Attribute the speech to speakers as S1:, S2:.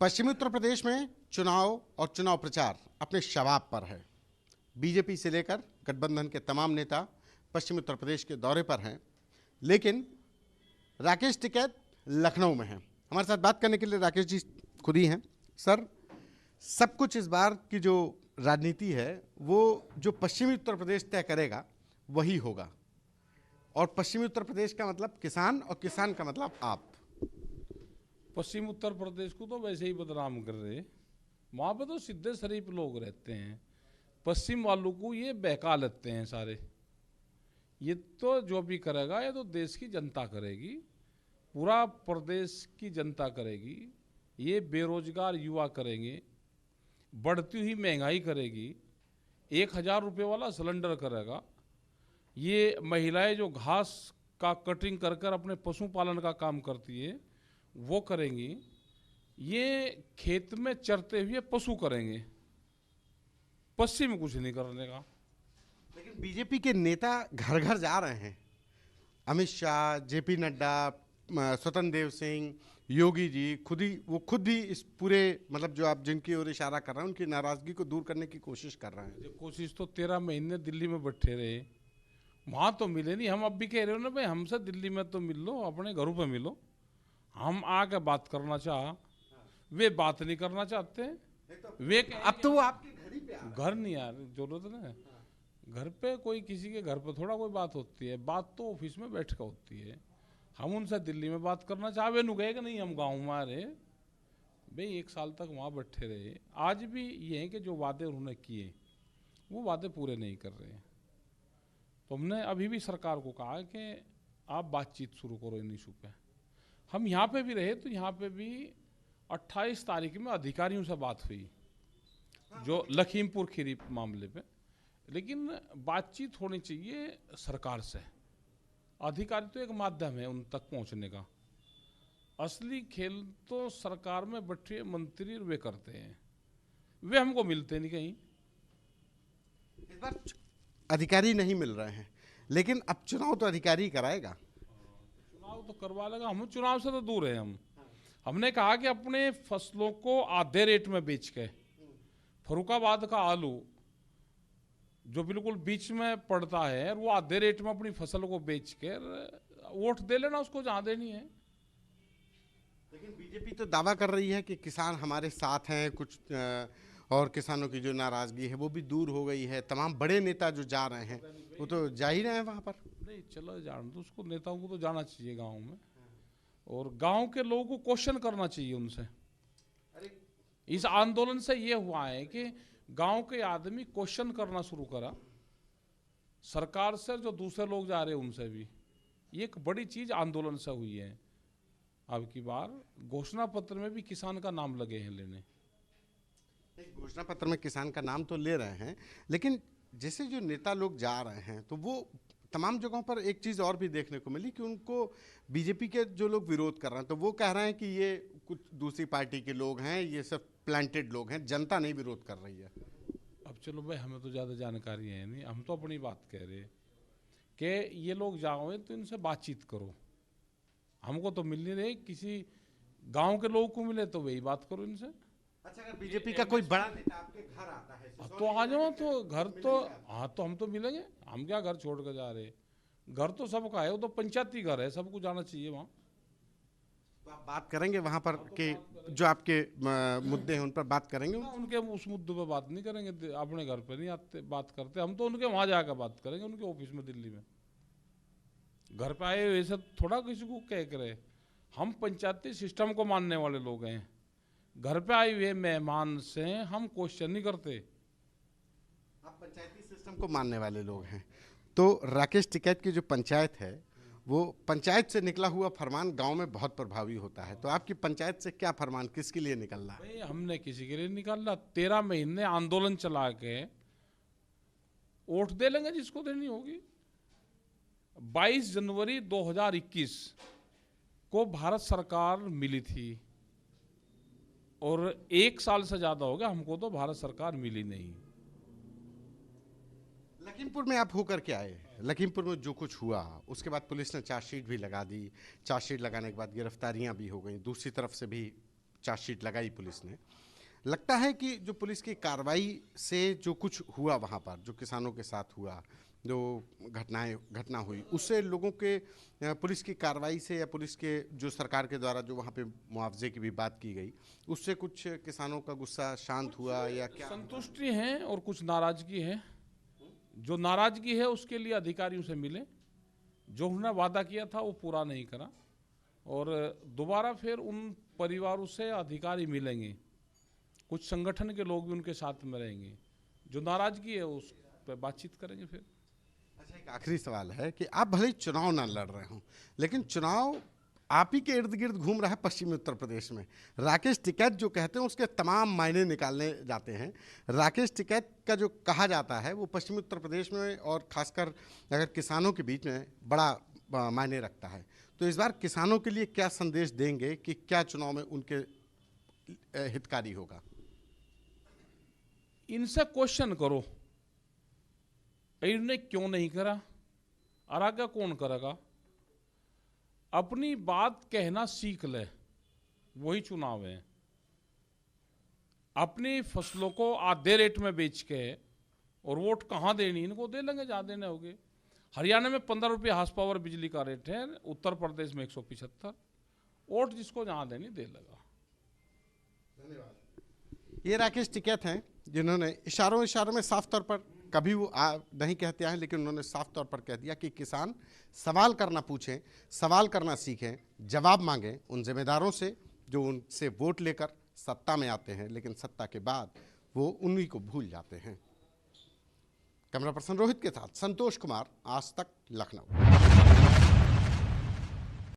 S1: पश्चिमी उत्तर प्रदेश में चुनाव और चुनाव प्रचार अपने शबाब पर है। बीजेपी से लेकर गठबंधन के तमाम नेता पश्चिमी उत्तर प्रदेश के दौरे पर हैं, लेकिन राकेश टिकैत लखनऊ में हैं। हमारे साथ बात करने के लिए राकेश जी खुद ही हैं। सर, सब कुछ इस बार की जो राजनीति है वो जो पश्चिमी उत्तर प्रदेश तय करेगा वही होगा, और पश्चिमी उत्तर प्रदेश का मतलब किसान और किसान का मतलब आप।
S2: पश्चिम उत्तर प्रदेश को तो वैसे ही बदनाम कर रहे, वहाँ पे तो सीधे शरीफ लोग रहते हैं। पश्चिम वालों को ये बहका लेते हैं सारे। ये तो जो भी करेगा ये तो देश की जनता करेगी, पूरा प्रदेश की जनता करेगी। ये बेरोजगार युवा करेंगे, बढ़ती हुई महंगाई करेगी, 1000 रुपये वाला सिलेंडर करेगा। ये महिलाएं जो घास का कटिंग कर कर अपने पशुपालन का काम करती है वो करेंगी। ये खेत में चरते हुए पशु करेंगे, पश्चिम में कुछ नहीं करने का।
S1: लेकिन बीजेपी के नेता घर घर जा रहे हैं। अमित शाह, जेपी नड्डा, स्वतंत्र देव सिंह, योगी जी खुद ही इस पूरे मतलब जो आप जिनकी ओर इशारा कर रहे हैं उनकी नाराजगी को दूर करने की कोशिश कर रहे हैं।
S2: कोशिश तो 13 महीने दिल्ली में बैठे रहे, वहाँ तो मिले नहीं। हम अब भी कह रहे हो ना भाई, हमसे दिल्ली में तो मिल लो, अपने घरों पे मिलो। हम आके बात करना चाह, वे बात नहीं करना चाहते। वे
S1: अब तो वो आपके घर ही पे आ रहे हैं।
S2: घर नहीं यार, जरूरत है ना। घर पे कोई किसी के घर पे थोड़ा कोई बात होती है, बात तो ऑफिस में बैठ कर होती है। हम उनसे दिल्ली में बात करना चाह, वे नु गए कि नहीं हम गाँव में आ रहे भाई। 1 साल तक वहाँ बैठे रहे। आज भी ये है कि जो वादे उन्होंने किए वो वादे पूरे नहीं कर रहे हैं। तो हमने अभी भी सरकार को कहा कि आप बातचीत शुरू करो इन इशू पे। हम यहाँ पे भी रहे तो यहाँ पे भी 28 तारीख में अधिकारियों से बात हुई जो लखीमपुर खीरी मामले पे, लेकिन बातचीत होनी चाहिए सरकार से। अधिकारी तो एक माध्यम है उन तक पहुँचने का। असली खेल तो सरकार में बैठे मंत्री वे करते हैं, वे हमको मिलते नहीं कहीं।
S1: इस बार अधिकारी नहीं मिल रहे हैं, लेकिन अब चुनाव तो अधिकारी कराएगा।
S2: चुनाव तो करवा लेगा, हम चुनाव से तो दूर है। हमने कहा कि अपने फसलों को आधे रेट में बेच के, फरुखाबाद का आलू जो बिल्कुल बीच में पड़ता है वो आधे रेट में अपनी फसल को बेच कर वोट दे लेना उसको जहाँ देनी है।
S1: लेकिन बीजेपी तो दावा कर रही है कि किसान हमारे साथ हैं कुछ, और किसानों की जो नाराजगी है वो भी दूर हो गई है। तमाम बड़े नेता जो जा रहे हैं वो तो जा ही रहे हैं वहाँ पर।
S2: नहीं चलो जान दो उसको, नेताओं को तो जाना चाहिए गाँव में, और गांव के लोगों को क्वेश्चन करना चाहिए उनसे। इस आंदोलन से ये हुआ है कि गांव के आदमी क्वेश्चन करना शुरू करा सरकार से, जो दूसरे लोग जा रहे हैं उनसे भी। ये एक बड़ी चीज आंदोलन से हुई है। अब की बार घोषणा पत्र में भी किसान का नाम लगे हैं लेने।
S1: घोषणा पत्र में किसान का नाम तो ले रहे हैं, लेकिन जैसे जो नेता लोग जा रहे हैं तो वो तमाम जगहों पर एक चीज़ और भी देखने को मिली कि उनको बीजेपी के जो लोग विरोध कर रहे हैं तो वो कह रहे हैं कि ये कुछ दूसरी पार्टी के लोग हैं, ये सब प्लांटेड लोग हैं, जनता नहीं विरोध कर रही है।
S2: अब चलो भाई, हमें तो ज़्यादा जानकारी है नहीं, हम तो अपनी बात कह रहे हैं कि ये लोग जाओ तो इनसे बातचीत करो। हमको तो मिल नहीं रहे, किसी गांव के लोगों को मिले तो वही बात करो इनसे।
S1: अच्छा, अगर बीजेपी का कोई बड़ा नेता आपके घर आता है
S2: तो आ जाओ, तो घर तो हाँ तो हम तो मिलेंगे। हम क्या घर छोड़ कर जा रहे, घर तो सबका है, वो तो पंचायती घर है, सबको जाना चाहिए वहाँ।
S1: तो आप बात करेंगे वहाँ पर के जो आपके मुद्दे हैं उन पर बात करेंगे?
S2: उनके उस मुद्दे पर बात नहीं करेंगे, अपने घर पे नहीं आते बात करते। हम तो उनके वहाँ जाकर बात करेंगे, उनके ऑफिस में दिल्ली में। घर पे आए वैसे थोड़ा किसी को कह करे। हम पंचायती सिस्टम को मानने वाले लोग हैं। घर पे आए हुए मेहमान से हम क्वेश्चन नहीं करते।
S1: आप पंचायती सिस्टम को मानने वाले लोग हैं, तो राकेश टिकैत की जो पंचायत है वो पंचायत से निकला हुआ फरमान गांव में बहुत प्रभावी होता है। तो आपकी पंचायत से क्या फरमान किसके लिए निकल रहा है?
S2: हमने किसी के लिए निकाला। 13 महीने आंदोलन चला के वोट दे लेंगे जिसको देनी होगी। 22 जनवरी 2021 को भारत सरकार मिली थी और 1 साल से ज्यादा हो गया, हमको तो भारत सरकार मिली नहीं।
S1: लखीमपुर में आप होकर के आए, लखीमपुर में जो कुछ हुआ उसके बाद पुलिस ने चार्जशीट भी लगा दी। चार्जशीट लगाने के बाद गिरफ्तारियां भी हो गई, दूसरी तरफ से भी चार्जशीट लगाई पुलिस ने। लगता है कि जो पुलिस की कार्रवाई से जो कुछ हुआ वहाँ पर, जो किसानों के साथ हुआ, जो घटना हुई, उससे लोगों के पुलिस की कार्रवाई से या पुलिस के जो सरकार के द्वारा जो वहाँ पे मुआवजे की भी बात की गई, उससे कुछ किसानों का गुस्सा शांत हुआ या क्या?
S2: संतुष्टि है और कुछ नाराजगी है। जो नाराजगी है उसके लिए अधिकारियों से मिले, जो उन्होंने वादा किया था वो पूरा नहीं करा, और दोबारा फिर उन परिवारों से अधिकारी मिलेंगे, कुछ संगठन के लोग भी उनके साथ में रहेंगे। जो नाराजगी है उस पर बातचीत करेंगे फिर।
S1: अच्छा, एक आखिरी सवाल है कि आप भले ही चुनाव ना लड़ रहे हों, लेकिन चुनाव आप ही के इर्द गिर्द घूम रहा है पश्चिमी उत्तर प्रदेश में। राकेश टिकैत जो कहते हैं उसके तमाम मायने निकालने जाते हैं। राकेश टिकैत का जो कहा जाता है वो पश्चिमी उत्तर प्रदेश में और खासकर अगर किसानों के बीच में बड़ा मायने रखता है। तो इस बार किसानों के लिए क्या संदेश देंगे कि क्या चुनाव में उनके हितकारी होगा?
S2: इनसे क्वेश्चन करो, इन्होंने क्यों नहीं करा और आगे कौन करेगा। अपनी बात कहना सीख ले, वही चुनाव है। अपनी फसलों को आधे रेट में बेच के और वोट कहाँ देनी, इनको दे लेंगे जहाँ देने होंगे। हरियाणा में 15 रुपये हाउस पावर बिजली का रेट है, उत्तर प्रदेश में 175। वोट जिसको जहाँ देनी दे लेगा।
S1: धन्यवाद। ये राकेश टिकैत हैं जिन्होंने इशारों में साफ तौर पर, कभी वो नहीं कहते हैं, लेकिन उन्होंने साफ तौर पर कह दिया कि किसान सवाल करना पूछें, सवाल करना सीखें, जवाब मांगें उन जिम्मेदारों से जो उनसे वोट लेकर सत्ता में आते हैं, लेकिन सत्ता के बाद वो उन्हीं को भूल जाते हैं। कैमरा पर्सन रोहित के साथ संतोष कुमार, आज तक, लखनऊ।